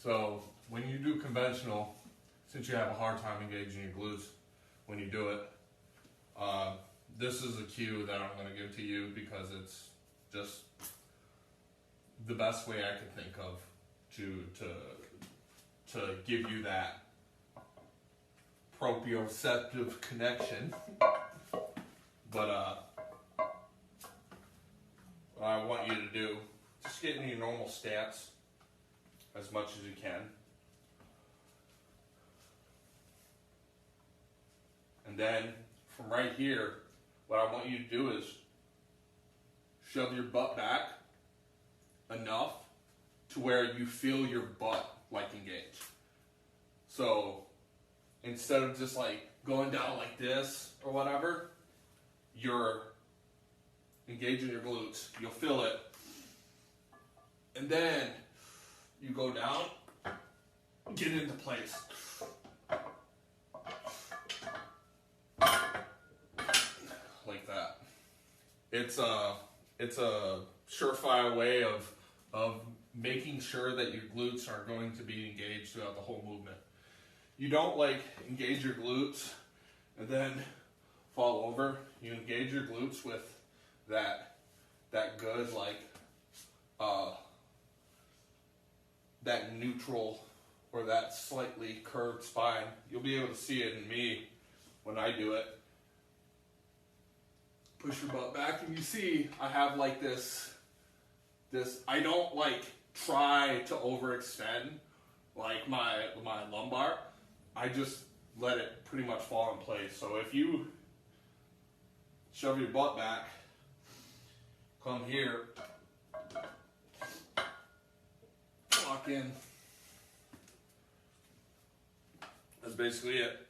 So when you do conventional, since you have a hard time engaging your glutes when you do it, this is a cue that I'm going to give to you because it's just the best way I can think of to give you that proprioceptive connection. But what I want you to do, just get in your normal stance as much as you can. And then from right here, what I want you to do is shove your butt back enough to where you feel your butt like engage. So instead of just like going down like this or whatever, you're engaging your glutes, you'll feel it, and then you go down, get into place. Like that. It's a surefire way of making sure that your glutes are going to be engaged throughout the whole movement. You don't like engage your glutes and then fall over. You engage your glutes with that good like that neutral or that slightly curved spine. You'll be able to see it in me when I do it. Push your butt back and you see I have like this I don't like try to overextend like my lumbar. I just let it pretty much fall in place. So if you shove your butt back, come here, lock in. That's basically it.